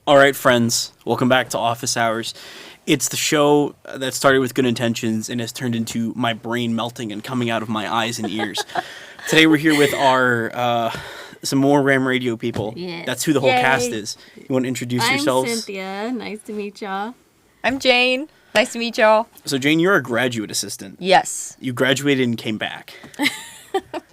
All right, friends, welcome back to Office Hours. It's the show that started with good intentions and has turned into my brain melting and coming out of my eyes and ears. Today we're here with our some more Ram Radio people. Yes. That's who the whole Yay. cast is. You want to introduce yourselves? I'm Cynthia. Nice to meet y'all. I'm Jane. Nice to meet y'all. So, Jane, you're a graduate assistant. Yes. You graduated and came back.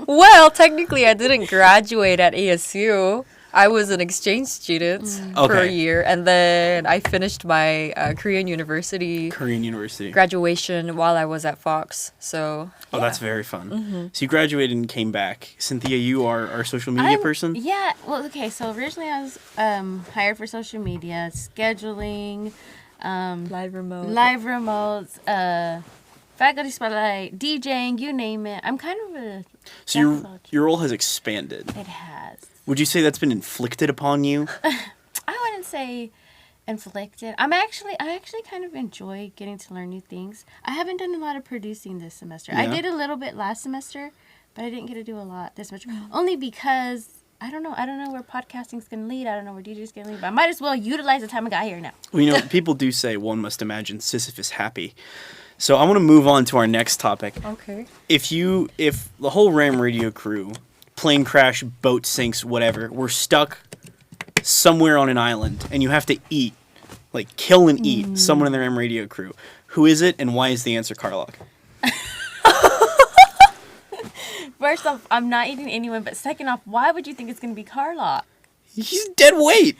Well, technically, I didn't graduate at ASU. I was an exchange student for a year, and then I finished my Korean University graduation while I was at Fox. So, oh, that's very fun. Mm-hmm. So you graduated and came back. Cynthia, you are our social media person? Yeah. Well, okay. So originally I was hired for social media, scheduling, live remotes, faculty spotlight, DJing, you name it. I'm kind of a... So your role has expanded. It has. Would you say that's been inflicted upon you? I wouldn't say inflicted. I actually kind of enjoy getting to learn new things. I haven't done a lot of producing this semester. Yeah. I did a little bit last semester, but I didn't get to do a lot this semester. Only because I don't know where podcasting's gonna lead. I don't know where DJ's gonna lead. But I might as well utilize the time I got here now. Well, you know, people do say one must imagine Sisyphus happy. So I want to move on to our next topic. Okay. If the whole Ram Radio crew, plane crash, boat sinks, whatever, we're stuck somewhere on an island and you have to eat, like kill and eat someone in the Ram Radio crew, who is it and why is the answer Carlock? First off, I'm not eating anyone, but second off, why would you think it's gonna be Carlock? He's dead weight.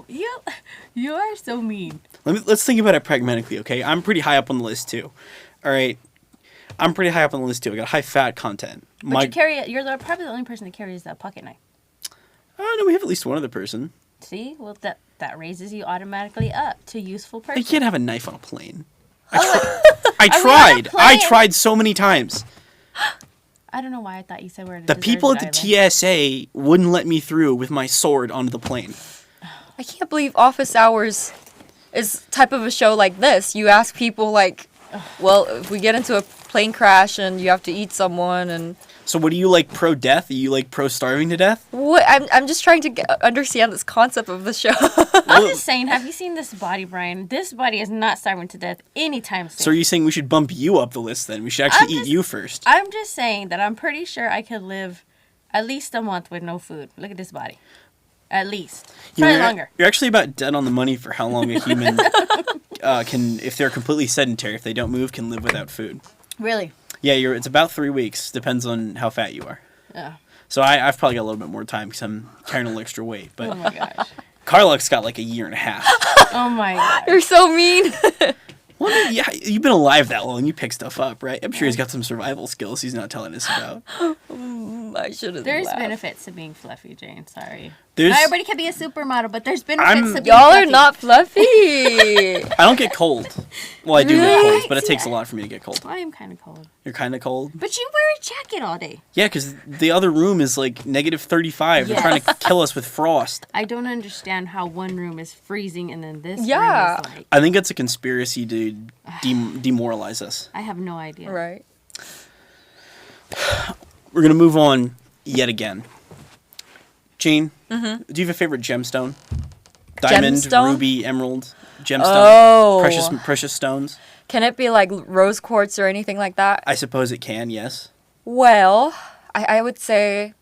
You are so mean. Let's think about it pragmatically, okay? I'm pretty high up on the list too. All right. I'm pretty high up on the list too. I got high fat content. But you're probably the only person that carries a pocket knife. Oh no, we have at least one other person. See? Well, that raises you automatically up to useful person. You can't have a knife on a plane. I I tried so many times. I don't know why I thought you said we're at a The people at deserted the TSA wouldn't let me through with my sword onto the plane. I can't believe Office Hours is type of a show like this. You ask people like, well, if we get into a plane crash and you have to eat someone and... So what do you like, pro-death? Are you like pro-starving to death? What? I'm just trying to understand this concept of the show. I'm just saying, have you seen this body, Bryan? This body is not starving to death anytime soon. So are you saying we should bump you up the list then? We should actually eat you first. I'm just saying that I'm pretty sure I could live at least a month with no food. Look at this body. At least. Probably longer. You're actually about dead on the money for how long a human can, if they're completely sedentary, if they don't move, can live without food. Really? Yeah, it's about 3 weeks. Depends on how fat you are. Yeah. So I've probably got a little bit more time because I'm carrying a little extra weight. But Oh my gosh. Carlock's got like a year and a half. Oh my gosh. You're so mean. Well, yeah, you've been alive that long. You pick stuff up, right? I'm sure he's got some survival skills he's not telling us about. I shouldn't There's laugh. benefits to being fluffy, Jane. Sorry. There's, Not everybody can be a supermodel, but there's benefits to being Y'all fluffy. are not fluffy. I don't get cold. Well, I do get Really? cold, but it takes a lot for me to get cold. I am kind of cold. You're kind of cold? But you wear a jacket all day. Yeah, because the other room is like negative 35. They're trying to kill us with frost. I don't understand how one room is freezing and then this room Yeah. is like... I think it's a conspiracy to demoralize us. I have no idea. Right. We're going to move on yet again. Jane, do you have a favorite gemstone? Diamond, Gemstone? ruby, emerald, gemstone, Oh. precious stones. Can it be like rose quartz or anything like that? I suppose it can, yes. Well, I would say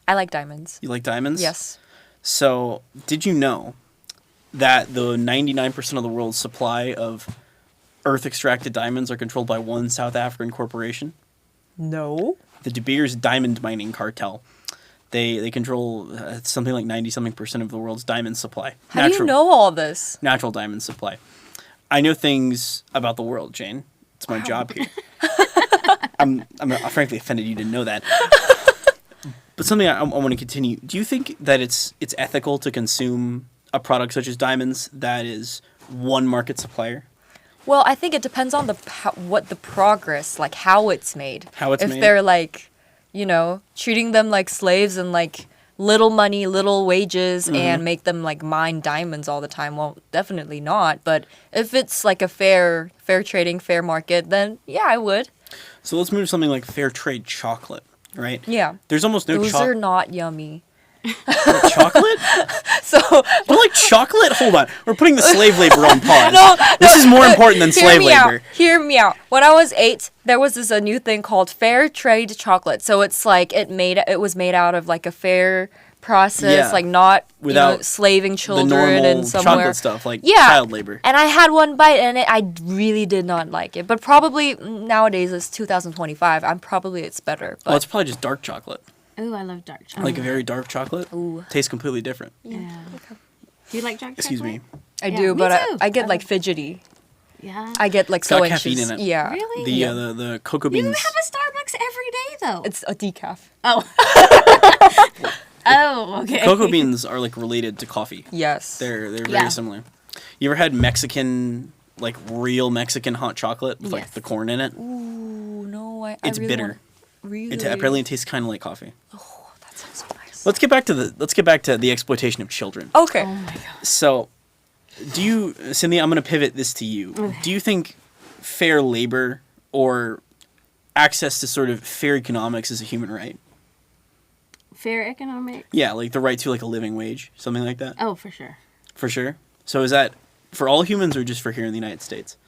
I like diamonds. You like diamonds? Yes. So, did you know that the 99% of the world's supply of earth-extracted diamonds are controlled by one South African corporation? No. The De Beers Diamond Mining Cartel. They control something like 90-something% of the world's diamond supply. How do you know all this? Natural diamond supply. I know things about the world, Jane. It's my job here. I'm frankly offended you didn't know that. But something I want to continue. Do you think that it's ethical to consume a product such as diamonds that is one market supplier? Well, I think it depends on what the progress, like how it's made. How it's made? If they're like, you know, treating them like slaves and like little money, little wages, and make them like mine diamonds all the time, well, definitely not. But if it's like a fair trading, fair market, then yeah, I would. So let's move to something like fair trade chocolate, right? Yeah. There's almost no Those chocolate. are not yummy. Chocolate? So chocolate? Hold on. We're putting the slave labor on pause. This is more important than slave labor. Hear me out. When I was 8, there was a new thing called fair trade chocolate. So it's like it was made out of like a fair process, like not without slaving children and somewhere. Chocolate stuff like child labor. And I had one bite and I really did not like it. But probably nowadays it's 2025. It's better. But. Well, it's probably just dark chocolate. Ooh, I love dark chocolate. Like a very dark chocolate. Ooh. Tastes completely different. Yeah. Okay. Do you like dark chocolate? Excuse me. I do, but I get like fidgety. Yeah. I get like it's so got anxious. caffeine in it. Yeah. Really? The cocoa beans. You have a Starbucks every day though. It's a decaf. Oh. Oh, okay. Cocoa beans are like related to coffee. Yes. They're very similar. You ever had Mexican, like real Mexican hot chocolate with like the corn in it? Ooh, no, it's really bitter. Really? Apparently it tastes kind of like coffee. Oh, that sounds so nice. Let's get back to the exploitation of children. Okay. Oh my god. So, Cynthia, I'm going to pivot this to you. Okay. Do you think fair labor or access to sort of fair economics is a human right? Fair economics? Yeah, like the right to like a living wage, something like that? Oh, for sure. For sure? So is that for all humans or just for here in the United States?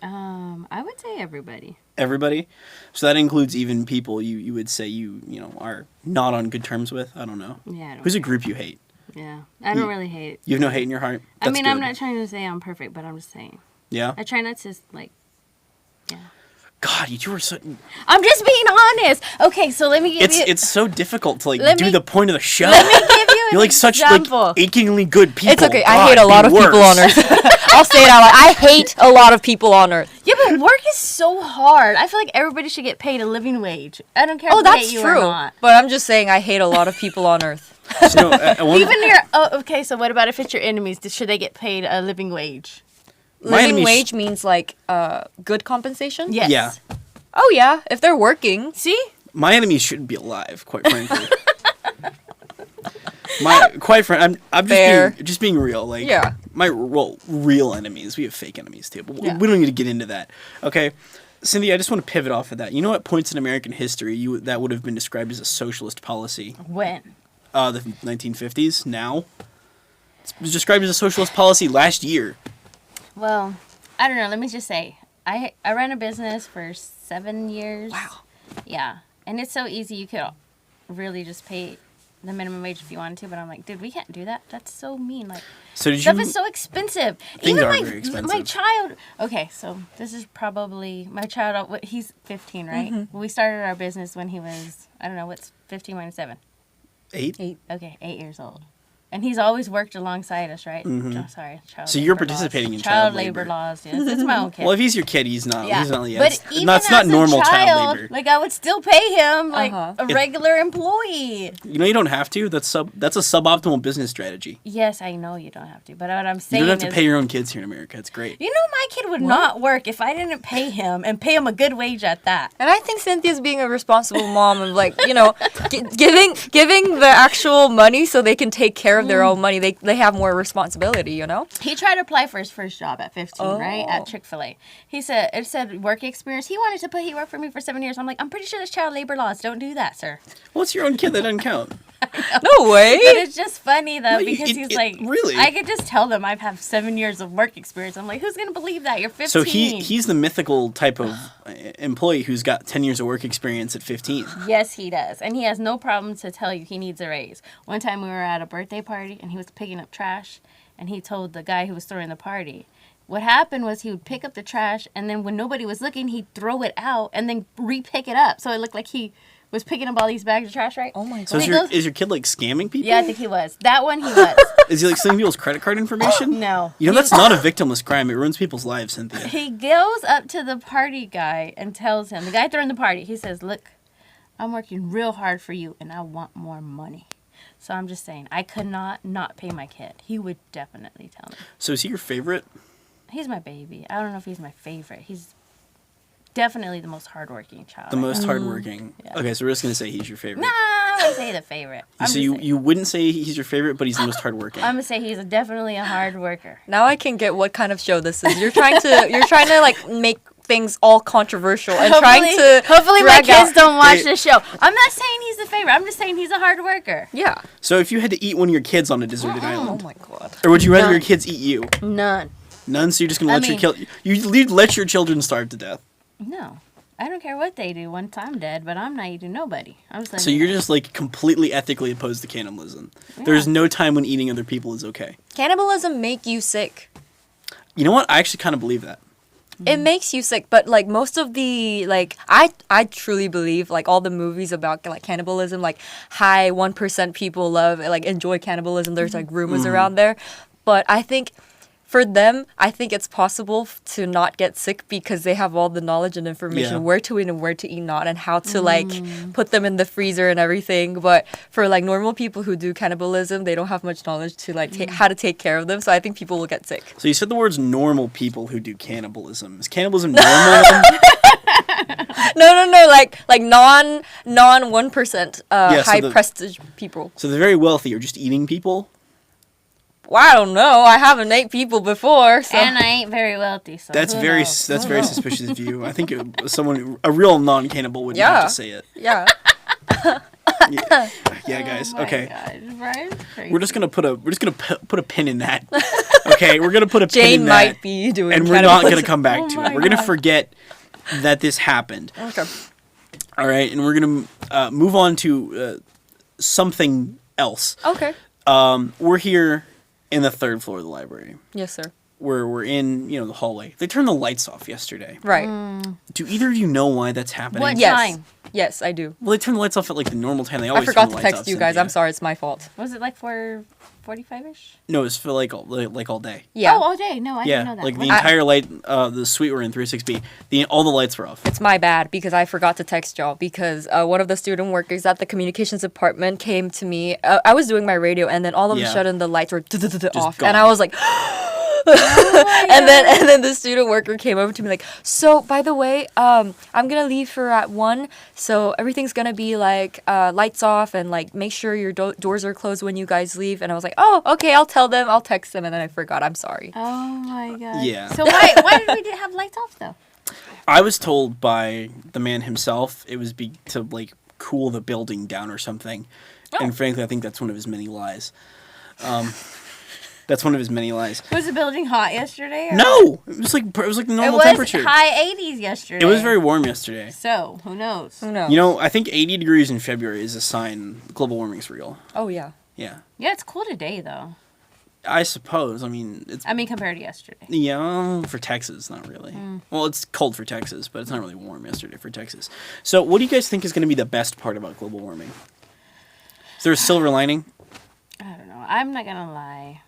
I would say everybody. Everybody? So that includes even people you would say you are not on good terms with? I don't know. Yeah. Who's a group you hate? Yeah. I don't really hate it. You have no hate in your heart? That's I'm good. not trying to say I'm perfect, but I'm just saying. Yeah? I try not to, like, yeah. God, you two are so... I'm just being honest. Okay, so let me give you... It's so difficult to, like, do me- the point of the show. Let me give you You're, like, such, like, achingly good people. It's okay. God, I hate a lot of people on Earth. I'll say it out loud. I hate a lot of people on Earth. Yeah, but work is so hard. I feel like everybody should get paid a living wage. I don't care if that's they hate you true. or not. But I'm just saying I hate a lot of people on Earth. So, Even your... Oh, okay, so what about if it's your enemies? Should they get paid a living wage? Living wage means, like, good compensation? Yes. Yeah. Oh, yeah. If they're working. See? My enemies shouldn't be alive, quite frankly. I'm just being real. Like, Yeah. real enemies. We have fake enemies too, but we don't need to get into that. Okay, Cynthia, I just want to pivot off of that. You know what points in American history that would have been described as a socialist policy? When? The 1950s. Now, it was described as a socialist policy last year. Well, I don't know. Let me just say, I ran a business for 7 years. Wow. Yeah, and it's so easy. You could really just pay the minimum wage if you wanted to, but I'm like, dude, we can't do that. That's so mean. Like, so stuff is so expensive. Things Even are very expensive. My child. Okay, so this is probably my child. He's 15, right? Mm-hmm. We started our business when he was, I don't know, what's 15 minus 7? 8. Okay, 8 years old. And he's always worked alongside us, right? Mm-hmm. Oh, sorry, so you're participating in child labor laws. Yes, it's my own kid. Well, if he's your kid, he's not. Yeah. He's not. Yeah, but even it's not as normal a child labor. Like I would still pay him like a regular employee. You don't have to. That's a suboptimal business strategy. Yes, I know you don't have to, but what I'm saying you don't have to pay your own kids here in America. It's great. You know, my kid would not work if I didn't pay him and pay him a good wage at that. And I think Cynthia's being a responsible mom of like, giving the actual money so they can take care of their own money. They have more responsibility, He tried to apply for his first job at 15, right? At Chick-fil-A. It said work experience. He wanted to put, he worked for me for 7 years. I'm like, I'm pretty sure there's child labor laws. Don't do that, sir. Well, it's your own kid. That doesn't count. No way. But it's just funny, though, No, because he's like, really? I could just tell them I have 7 years of work experience. I'm like, who's going to believe that? You're 15. So he's the mythical type of employee who's got 10 years of work experience at 15. Yes, he does. And he has no problem to tell you he needs a raise. One time we were at a birthday party, and he was picking up trash, and he told the guy who was throwing the party. What happened was he would pick up the trash, and then when nobody was looking, he'd throw it out and then re-pick it up. So it looked like he was picking up all these bags of trash, right? Oh, my God. So is your kid, like, scamming people? Yeah, I think he was. That one, he was. Is he, like, stealing people's credit card information? No. That's not a victimless crime. It ruins people's lives, Cynthia. He goes up to the party guy and tells him, the guy throwing the party, he says, look, I'm working real hard for you, and I want more money. So I'm just saying, I could not pay my kid. He would definitely tell me. So is he your favorite? He's my baby. I don't know if he's my favorite. He's definitely the most hardworking child. The most hardworking. Yeah. Okay, so we're just going to say he's your favorite. Nah, I wouldn't say the favorite. So you wouldn't say he's your favorite, but he's the most hardworking. I'm going to say he's definitely a hard worker. Now I can get what kind of show this is. You're trying to like make things all controversial and trying to hopefully my drag kids out- don't watch this show. I'm not saying he's a favorite. I'm just saying he's a hard worker. Yeah. So if you had to eat one of your kids on a deserted Oh island, my god. or would you rather None. your kids eat you? None. None. So you're just gonna let your children starve to death. No. I don't care what they do once I'm dead, but I'm not eating nobody. I'm just So you're just like completely ethically opposed to cannibalism. There's no time when eating other people is okay. Cannibalism make you sick. You know what? I actually kind of believe that. It makes you sick, but like most of the like I truly believe like all the movies about like cannibalism, like high 1% people love like enjoy cannibalism. There's like rumors around there, but I think for them, I think it's possible to not get sick because they have all the knowledge and information where to eat and where to eat not and how to like put them in the freezer and everything. But for like normal people who do cannibalism, they don't have much knowledge to like how to take care of them. So I think people will get sick. So you said the words normal people who do cannibalism. Is cannibalism normal? No, like non 1% high prestige people. So the very wealthy are just eating people? Well, I don't know. I haven't ate people before, so. And I ain't very wealthy, so That's who very knows? suspicious of you. I think a real non-cannibal would have to say it. Yeah. Yeah, guys. Oh my Okay. God, Bryan's crazy. We're just gonna put a pin in that. Okay, we're gonna put a pin in Jane that. might be doing And we're not gonna cannibalism. come back Oh to my it. We're gonna God. forget that this happened. Okay. All right, and we're gonna move on to something else. Okay. We're here in the third floor of the library. Yes, sir. We're in the hallway. They turned the lights off yesterday. Right. Do either of you know why that's happening? What Yes. time? Yes, I do. Well, they turn the lights off at like the normal time. They I always forgot turn to the lights text off, you guys. Cynthia. I'm sorry. It's my fault. Was it like 4:45ish? No, it's for like all day. Yeah. Oh, all day. No, I didn't know that. Like the What- entire light, the suite we're in, 36B. All the lights were off. It's my bad because I forgot to text y'all because one of the student workers at the communications department came to me. I was doing my radio and then all of a sudden the lights were off gone. and I was like and then the student worker came over to me like, so by the way, I'm gonna leave for at 1, so everything's gonna be like lights off and like make sure your doors are closed when you guys leave. And I was like, oh, okay, I'll tell them, I'll text them, and then I forgot. I'm sorry. Oh my God. Yeah. So why did we have lights off though? I was told by the man himself it was to like cool the building down or something. And frankly, I think that's one of his many lies. That's one of his many lies. Was the building hot yesterday? Or? No, it was like the normal temperature. It was high 80s yesterday. It was very warm yesterday. So who knows? Who knows? You know, I think 80 degrees in February is a sign global warming's real. Oh yeah. Yeah, Yeah, it's cool today though. I suppose. I mean, it's Compared to yesterday. for Texas, not really. Well, it's cold for Texas, but it's not really warm yesterday for Texas. So, what do you guys think is going to be the best part about global warming? Is there a silver lining? I don't know. I'm not gonna lie.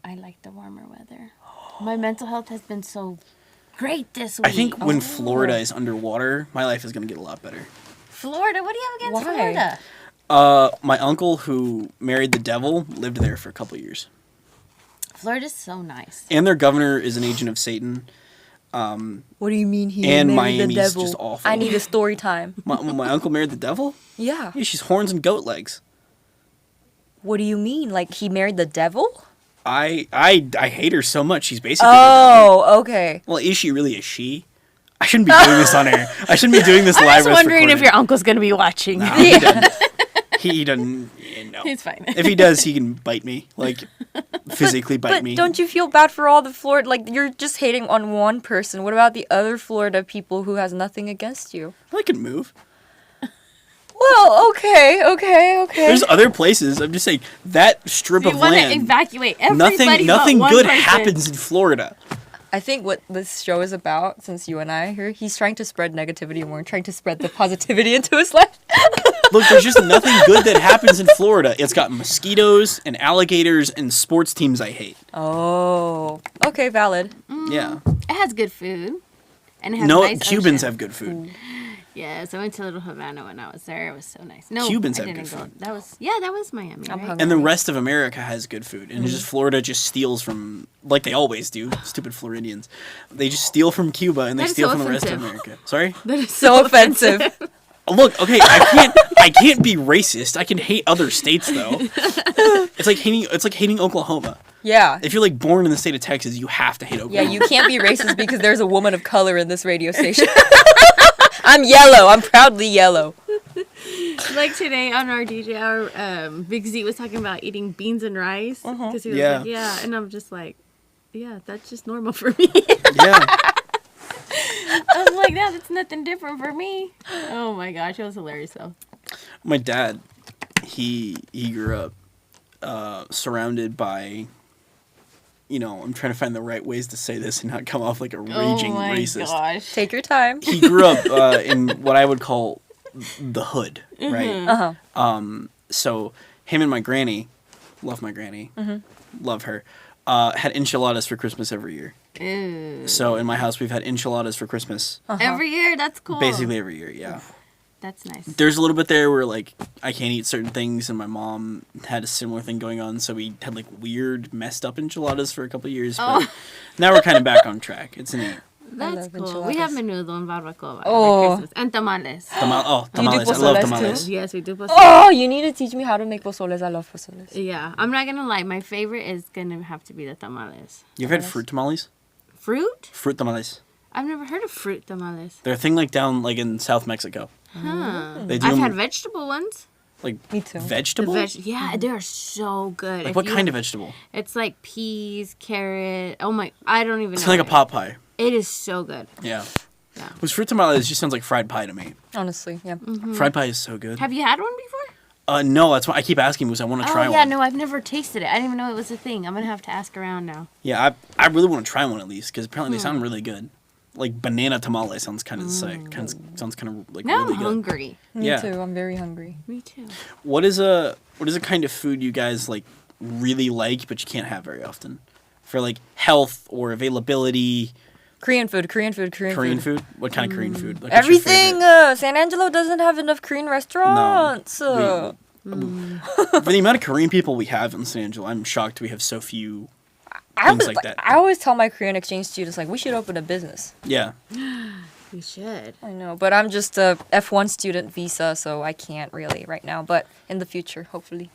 I like the warmer weather. My mental health has been so great this week. I think when Florida is underwater, my life is going to get a lot better. Florida. What do you have against Why? Florida? My uncle who married the devil lived there for a couple of years. Florida's so nice. And their governor is an agent of Satan. What do you mean he And married the Miami's devil? just awful. I need a story time. My uncle married the devil? Yeah. Yeah, she's horns and goat legs. What do you mean? Like he married the devil? I hate her so much. She's basically the devil. Oh, okay. Well, is she really a she? I shouldn't be doing this on air. I shouldn't be doing this I live. was wondering if your uncle's gonna be watching. Nah, he doesn't. He doesn't. No. He's fine. If he does, he can bite me, like physically bite But me. don't you feel bad for all the Florida? Like you're just hating on one person. What about the other Florida people who has nothing against you? I can move. Well, okay. There's other places. I'm just saying that strip You of want to land. evacuate everybody Nothing but one good person. happens in Florida. I think what this show is about, since you and I are here, he's trying to spread negativity and we're trying to spread the positivity into his life. Look, there's just nothing good that happens in Florida. It's got mosquitoes and alligators and sports teams I hate. Oh, okay, valid. Yeah. It has good food. And it has No, nice Cubans ocean. have good food. Yeah, so I went to Little Havana when I was there. It was so nice. No, Cubans I have didn't good go. food. That was Miami. I'm right? hungry. And the rest of America has good food. And it's just Florida just steals from, like they always do, stupid Floridians. They just steal from Cuba and they That is steal so from the rest of offensive. America. Sorry? That is So offensive. Look, okay, I can't be racist. I can hate other states though. It's like hating Oklahoma. Yeah. If you're like born in the state of Texas, you have to hate Oklahoma. Yeah, you can't be racist because there's a woman of color in this radio station. I'm yellow. I'm proudly yellow. Like today on our DJ, our Big Z was talking about eating beans and rice because he was like, yeah, and I'm just like, yeah, that's just normal for me. Yeah. I was like, that's nothing different for me. Oh my gosh, it was hilarious though. My dad, he grew up surrounded by, I'm trying to find the right ways to say this and not come off like a raging racist. Gosh. Take your time. He grew up in what I would call the hood, right? Uh-huh. So him and my granny, love my granny, love her, had enchiladas for Christmas every year. Ew. So in my house, we've had enchiladas for Christmas. Every year? That's cool. Basically every year, yeah. That's nice. There's a little bit there where, like, I can't eat certain things, and my mom had a similar thing going on, so we had, like, weird, messed up enchiladas for a couple of years, but now we're kind of back on track. It's neat. That's cool. enchiladas. We have menudo and barbacoa Oh. for Christmas. And tamales. Tamales. do I love pozoles tamales. too? Yes, we do pozole. Oh, you need to teach me how to make pozoles. I love pozoles. Yeah, I'm not gonna lie. My favorite is gonna have to be the tamales. You ever had fruit tamales? Fruit? Fruit tamales. I've never heard of fruit tamales. They're a thing, like, down, like, in South Mexico. Huh. They do I've them, had vegetable ones. like, Me too. vegetable? Yeah, they are so good. Like, If what you- kind of vegetable? It's like peas, carrot. Oh my, I don't even know. It's like a pot pie. It is so good. Yeah. Yeah. Because fruit tamales just sounds like fried pie to me. Honestly, yeah. Fried pie is so good. Have you had one before? No, that's why I keep asking because I want to try yeah, one. no, I've never tasted it. I didn't even know it was a thing. I'm gonna have to ask around now. Yeah, I really want to try one at least because apparently they sound really good. Like banana tamale sounds kind of sick. Sounds kind of like Now really I'm good. hungry. Me Yeah. too. I'm very hungry. Me too. What is a kind of food you guys like really like but you can't have very often for like health or availability? Korean food. Korean food? What kind of Korean food? Like, what's your Everything. favorite? San Angelo doesn't have enough Korean restaurants. For the amount of Korean people we have in San Angelo, I'm shocked we have so few things like that. I always tell my Korean exchange students, like, we should open a business. Yeah. We should. I know, but I'm just a F1 student visa, so I can't really right now. But in the future, hopefully.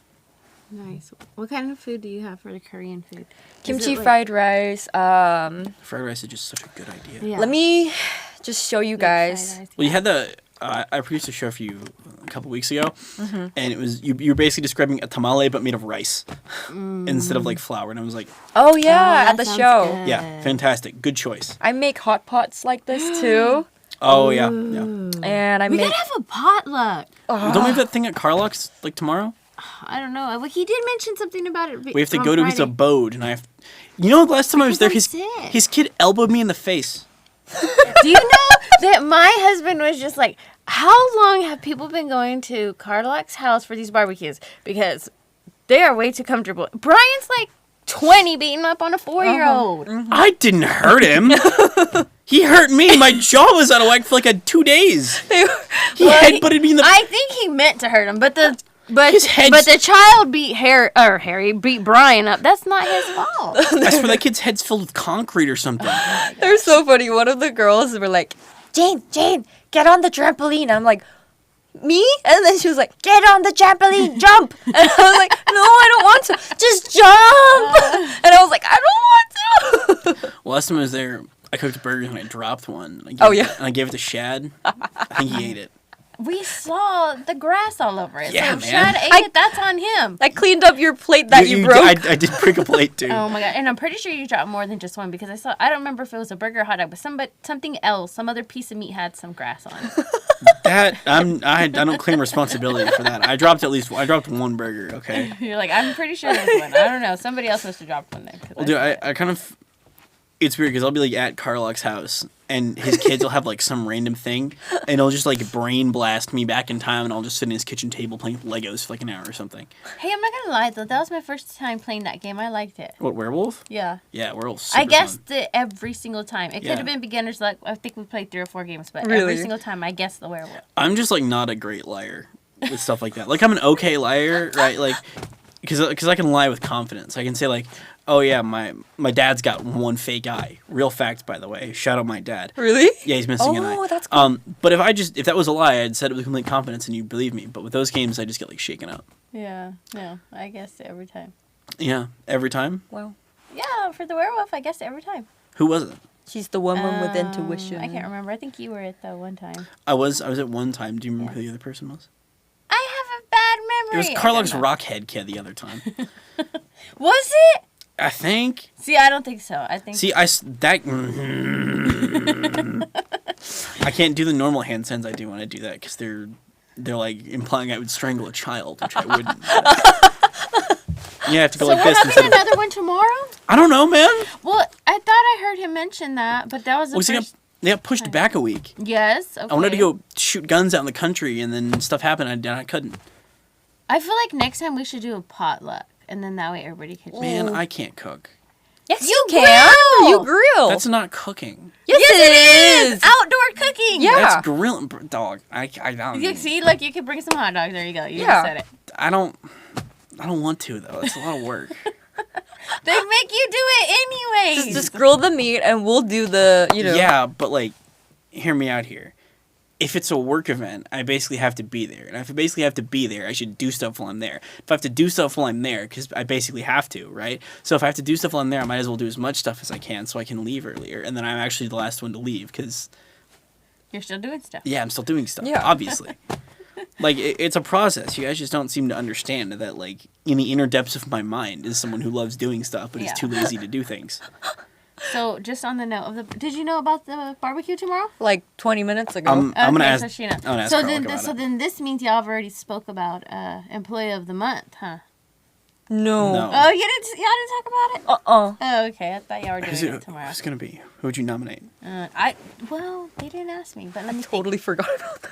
Nice. What kind of food do you have for the Korean food? Kimchi fried rice. Fried rice is just such a good idea. Yeah. Let me just show you guys. Well, you had the... I produced a show for you a couple weeks ago, and it was you were basically describing a tamale but made of rice instead of like flour, and I was like, Oh yeah, that at the sounds show. good. yeah, fantastic, good choice. I make hot pots like this too, Oh yeah. and I We make. gotta have a potluck. Don't we have that thing at Carlock's like tomorrow? I don't know. Well, he did mention something about it. We have to on go to his Friday. abode, and I have. You know, last time I was there, Because his I'm sick. his kid elbowed me in the face. Do you know that my husband was just like, how long have people been going to Carlock's house for these barbecues? Because they are way too comfortable. Brian's like 20 beating up on a 4-year-old. I didn't hurt him. He hurt me. My jaw was out of whack for like 2 days. He headbutted me in the. I think he meant to hurt him, but the His head's- but the child beat Harry beat Brian up. That's not his fault. I swear that kid's head's filled with concrete or something. They're so funny. One of the girls were like, Jane, get on the trampoline. I'm like, me? And then she was like, get on the trampoline, jump. And I was like, no, I don't want to. Just jump. And I was like, I don't want to. Well, last time I was there, I cooked burgers and I dropped one. And I gave it to Shad. I think he ate it. We saw the grass all over it. Yeah, so if man. Shad ate it, that's on him. I cleaned up your plate that you broke. I did break a plate too. Oh my god! And I'm pretty sure you dropped more than just one because I don't remember if it was a burger or hot dog, but something else, some other piece of meat had some grass on it. I don't claim responsibility for that. I dropped one burger. Okay. You're like, I'm pretty sure it was one. I don't know. Somebody else must have dropped one then. Well, dude, I kind of. It's weird because I'll be like at Carlock's house and his kids will have like some random thing and he'll just like brain blast me back in time and I'll just sit in his kitchen table playing with Legos for like an hour or something. Hey, I'm not gonna lie though. That was my first time playing that game. I liked it. What, Werewolf? Yeah. Yeah, Werewolf. Super I guessed fun. it every single time. It Yeah. could have been beginner's luck. I think we played 3 or 4 games, but Really? every single time I guessed the werewolf. I'm just like not a great liar with stuff like that. Like I'm an okay liar, right? Like because I can lie with confidence. I can say like, oh yeah, my dad's got one fake eye. Real fact, by the way. Shout out my dad. Really? Yeah, he's missing an eye. Oh, that's cool. But if that was a lie, I'd said it with complete confidence and you believe me. But with those games, I just get like shaken up. Yeah. No, I guess every time. Yeah, every time. Wow. Yeah, for the werewolf, I guess every time. Who was it? She's the woman with intuition. I can't remember. I think you were at the one time. I was at one time. Do you remember who the other person was? I have a bad memory. It was Carlock's Rockhead kid the other time. Was it? I think. See, I don't think so. I think. See, I can't do the normal hand signs I do when I do that because they're like implying I would strangle a child, which I wouldn't. Yeah, I have to go so like we're this. having another one tomorrow? I don't know, man. Well, I thought I heard him mention that, but that was the first. They got pushed back a week. Yes. Okay. I wanted to go shoot guns out in the country, and then stuff happened, and I couldn't. I feel like next time we should do a potluck, and then that way everybody can. Man, I can't cook. Yes, you can. grill. You grill. That's not cooking. Yes, it is. Outdoor cooking. Yeah. That's grilling, dog. I don't. You see, like you could bring some hot dogs. There you go. You Yeah. just said it. I don't want to though. It's a lot of work. They make you do it anyways. Just grill the meat, and we'll do the Yeah, but like, hear me out here. If it's a work event, I basically have to be there. And if I basically have to be there, I should do stuff while I'm there. If I have to do stuff while I'm there, because I basically have to, right? So if I have to do stuff while I'm there, I might as well do as much stuff as I can so I can leave earlier. And then I'm actually the last one to leave because... You're still doing stuff. Yeah, I'm still doing stuff, Yeah. obviously. Like, it's a process. You guys just don't seem to understand that, like, in the inner depths of my mind is someone who loves doing stuff but is too lazy to do things. So, just on the note of the... Did you know about the barbecue tomorrow? like 20 minutes ago. I'm gonna ask. So, she knows. I'm gonna ask so Carl then, about so it. then this means y'all have already spoke about employee of the month, huh? No. No. Oh, y'all didn't talk about it? Uh-uh. Oh, okay. I thought y'all were doing it tomorrow. Who's gonna be? Who would you nominate? Well, they didn't ask me, but let me think. Totally forgot about that.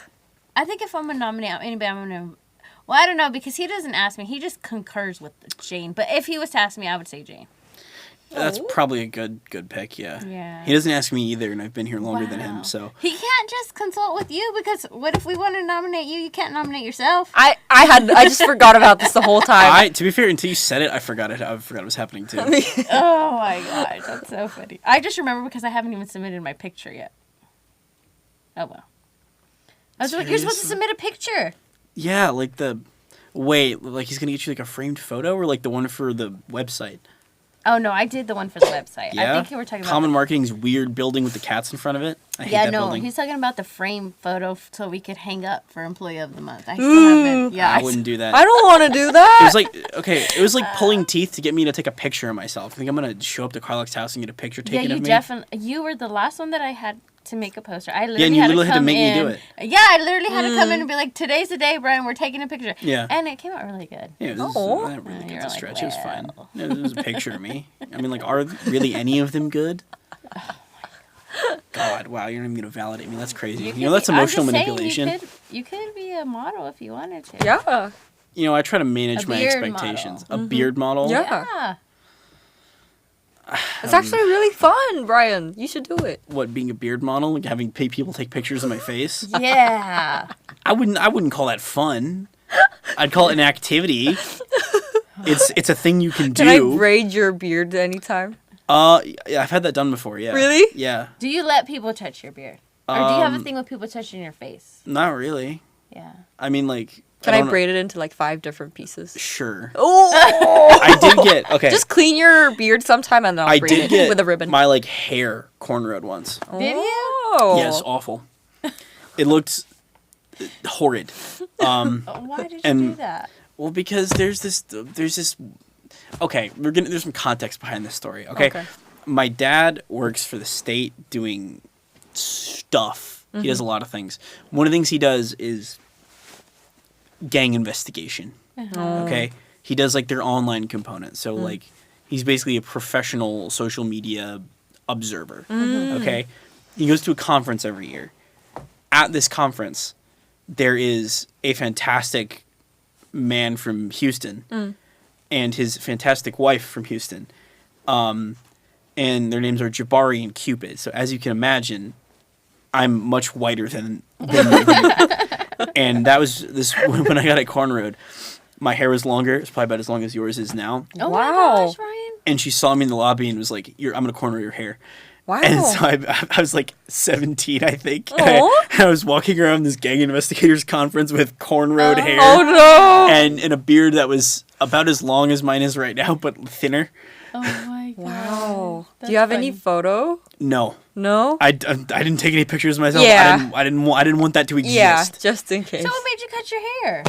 I think if I'm gonna nominate anybody, I'm gonna. Well, I don't know because he doesn't ask me. He just concurs with Jane. But if he was to ask me, I would say Jane. That's probably a good pick, yeah. Yeah. He doesn't ask me either, and I've been here longer than him, Wow. so. He can't just consult with you because what if we want to nominate you? You can't nominate yourself. I just forgot about this the whole time. To be fair, until you said it, I forgot it was happening too. Oh my gosh, that's so funny. I just remember because I haven't even submitted my picture yet. Oh well. You're supposed to Seriously? submit a picture. Yeah, like like he's gonna get you like a framed photo or like the one for the website. Oh no, I did the one for the website. Yeah. I think you were talking about Common Marketing's weird building with the cats in front of it. I hate that building. he's talking about the frame photo so we could hang up for Employee of the Month. I still haven't. Yeah, I wouldn't do that. I don't want to do It that. was like it was like pulling teeth to get me to take a picture of myself. I think I'm gonna show up to Carlock's house and get a picture Yeah, taken you of me. definitely. You were the last one that I had to make a poster. I literally and you had literally to had to come make me in. do it. Yeah, I literally had to come in and be like, "Today's the day, Bryan. We're taking a picture." Yeah. and it came out really good. Yeah, it was Oh. not really And good you're to like, stretch. It was fine. well. Yeah, there was a picture of me. I mean, like, are really any of them good? God, wow, you're not even gonna validate me. That's crazy. You know, that's emotional I'm just saying, manipulation. you could be a model if you wanted to. Yeah. You know, I try to manage A my beard expectations. model. A beard model. Yeah. Yeah. It's actually really fun, Bryan. You should do it. What, being a beard model, like having people take pictures of my face? Yeah. I wouldn't call that fun. I'd call it an activity. It's a thing you can do. Can I braid your beard anytime? Yeah, I've had that done before. Yeah. Really? Yeah. Do you let people touch your beard, or do you have a thing with people touching your face? Not really. Yeah. I mean, like. Can I don't know- braid it into like 5 different pieces? Sure. Oh! I did get okay. Just clean your beard sometime and I'll I braid did it get with a ribbon. my like hair cornrowed once. Did you? Oh. Yeah, it's awful. It looked horrid. Why did you And- do that? Well, because there's this. Okay, there's some context behind this story. Okay? Okay. My dad works for the state doing stuff. He does a lot of things. One of the things he does is gang investigation. Okay, he does like their online component. So like, he's basically a professional social media observer. Okay, he goes to a conference every year. At this conference, there is a fantastic man from Houston and his fantastic wife from Houston. And their names are Jabari and Cupid. So as you can imagine, I'm much whiter than and that was this when I got it cornrowed. My hair was longer. It's probably about as long as yours is now. Oh Wow. my gosh, Ryan. And she saw me in the lobby and was like, I'm going to corner your hair. Wow. And so I was like 17, I think. And Aw. I was walking around this gang investigators conference with cornrowed hair. Oh no. And a beard that was about as long as mine is right now, but thinner. Oh my god. Wow. That's Do you have any funny. photo? No. No? I didn't take any pictures of myself. Yeah. I didn't want that to exist. Yeah, just in case. So what made you cut your hair?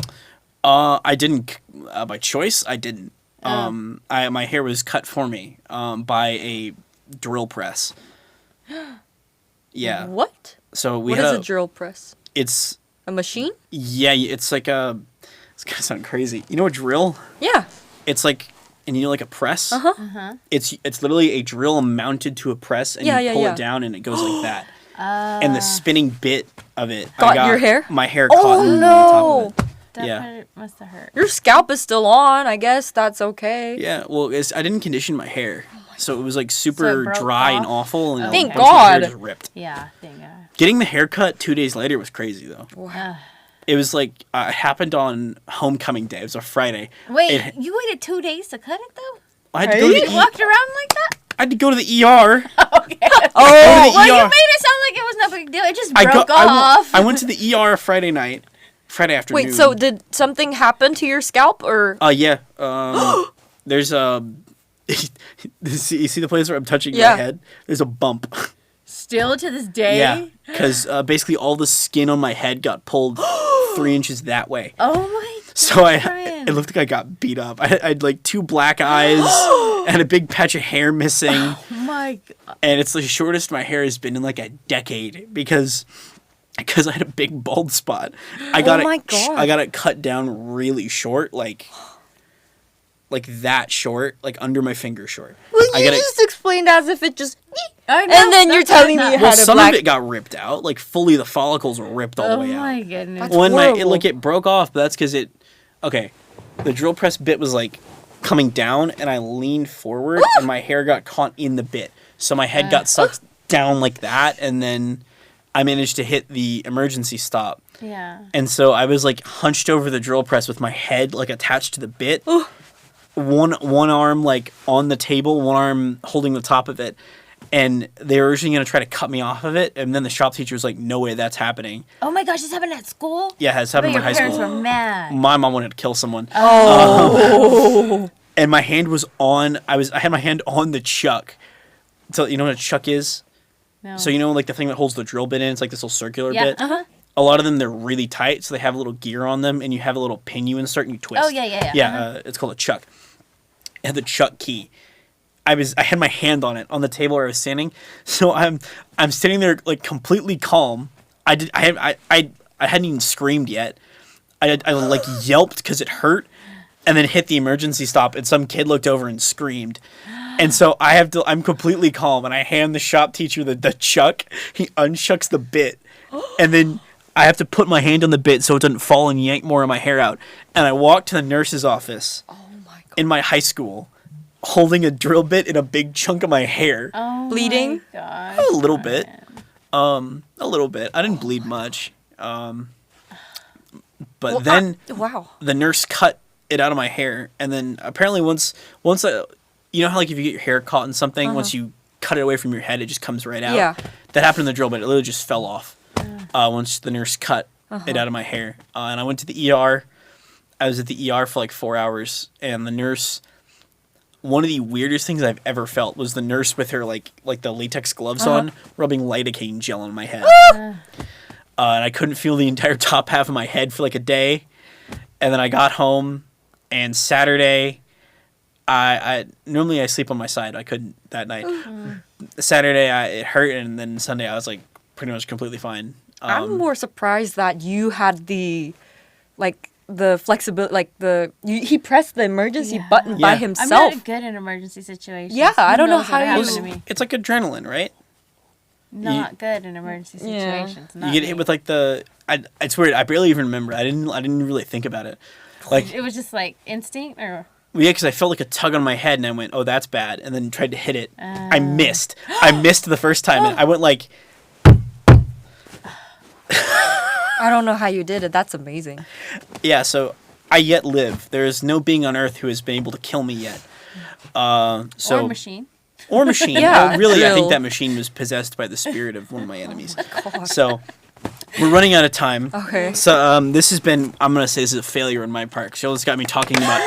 I didn't by choice. I didn't. Oh. My hair was cut for me by a drill press. Yeah. What? So we What had is a drill press? It's A machine? yeah. It's like a. It's gonna sound crazy. You know a drill? Yeah. It's like, and you know like a press. Uh-huh. It's literally a drill mounted to a press, and Yeah, you yeah, pull yeah. it down, and it goes like that. And the spinning bit of it Got your hair? My hair Oh, caught on no. top of it. That Yeah. part must have hurt. Your scalp is still on. I guess that's okay. Yeah, well, I didn't condition my hair, so it was like So super it broke dry and off? awful, and Thank a bunch of my hair God. just ripped. Yeah, thank God. Getting the haircut 2 days later was crazy though. Ugh. It was like it happened on homecoming day. It was a Friday. Wait, It- you waited 2 days to cut it though? I had to go to You the walked around like that? I had to go to the ER. Okay. Oh, Well, you ER. made it sound like it was no big deal. It just I broke go- off. I went to the ER Friday afternoon. wait, so did something happen to your scalp or? Yeah. There's a. You see the place where I'm touching Yeah. my head? There's a bump. Still to this day? Yeah, because basically all the skin on my head got pulled 3 inches that way. Oh my god. So Bryan. it looked like I got beat up. I had like 2 black eyes and a big patch of hair missing. Oh my god. And it's the shortest my hair has been in like a decade because I had a big bald spot. I got my it. God. I got it cut down really short, like that short, like under my finger short. Well, I you got it. just explained as if it just. I know, And then you're that's what telling I me thought. you Well, had a some black. of it got ripped out, like fully. The follicles were ripped all the Oh way my out. goodness. That's When horrible. it broke off, but that's because it. Okay, the drill press bit was like coming down, and I leaned forward, and my hair got caught in the bit, so my head got sucked down like that, and then I managed to hit the emergency stop. Yeah. And so I was like hunched over the drill press with my head like attached to the bit. One arm like on the table, one arm holding the top of it. And they were originally going to try to cut me off of it. And then the shop teacher was like, no way that's happening. Oh my gosh, this happened at school? Yeah, it's But happened in your my high parents school. were mad. My mom wanted to kill someone. Oh. And my hand was on, I had my hand on the chuck. So you know what a chuck is? No. So you know like the thing that holds the drill bit in? It's like this little circular Yeah, bit. uh-huh. A lot of them, they're really tight, so they have a little gear on them, and you have a little pin you insert and you twist. Oh, yeah. Yeah, it's called a chuck. It had the chuck key. I had my hand on it on the table where I was standing, so I'm sitting there like completely calm. I hadn't even screamed yet. I like yelped because it hurt, and then hit the emergency stop, and some kid looked over and screamed. And so I'm completely calm, and I hand the shop teacher the chuck. He unshucks the bit, and then I have to put my hand on the bit so it doesn't fall and yank more of my hair out. And I walk to the nurse's office in my high school, holding a drill bit in a big chunk of my hair. Oh Bleeding? my gosh, A little bit. Bryan. A little bit. I didn't bleed much. But Well, then Wow. the nurse cut it out of my hair, and then apparently once I, you know how like if you get your hair caught in something, once you cut it away from your head, it just comes right out. Yeah. That happened in the drill bit. It literally just fell off. Once the nurse cut it out of my hair, and I went to the ER. I was at the ER for like 4 hours, and the nurse. One of the weirdest things I've ever felt was the nurse with her like the latex gloves on, rubbing lidocaine gel on my head. And I couldn't feel the entire top half of my head for like a day. And then I got home, and Saturday, I normally I sleep on my side. I couldn't that night. Saturday it hurt, and then Sunday I was like pretty much completely fine. I'm more surprised that you had the flexibility, he pressed the emergency Yeah. button by Yeah. I'm himself. not good in emergency situations. Yeah, I Who don't know knows how what you- happened to Well, me. It's like adrenaline, right? Not good in emergency Yeah. situations. You Not get me. hit with like it's weird. I barely even remember. I didn't really think about it. Like It was just like instinct, or yeah, because I felt like a tug on my head, and I went, "Oh, that's bad," and then tried to hit it. I missed. I missed the first time, and I went like, I don't know how you did it. That's amazing. yeah. So I yet live. There is no being on Earth who has been able to kill me yet. Or machine. Or machine. Yeah, really, I think real. that machine was possessed by the spirit of one of my enemies. So, we're running out of time. Okay. So, this has been, I'm going to say this is a failure on my part. Sheila's got me talking about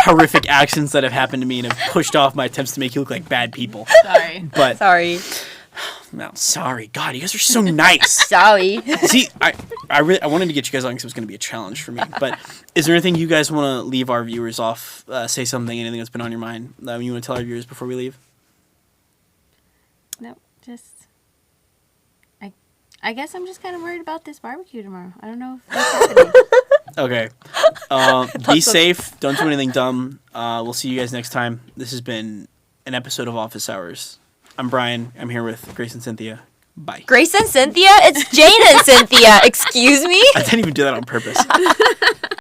horrific actions that have happened to me and have pushed off my attempts to make you look like bad people. Sorry. But, Sorry. no, sorry. God, you guys are so nice. Sorry. See, I wanted to get you guys on because it was going to be a challenge for me. But is there anything you guys want to leave our viewers off? Say something, anything that's been on your mind you want to tell our viewers before we leave? No, just... I guess I'm just kind of worried about this barbecue tomorrow. I don't know if that's happening. Okay. Be safe. Don't do anything dumb. We'll see you guys next time. This has been an episode of Office Hours. I'm Bryan. I'm here with Grace and Cynthia. Bye. Grace and Cynthia? It's Jane and Cynthia. Excuse me? I didn't even do that on purpose.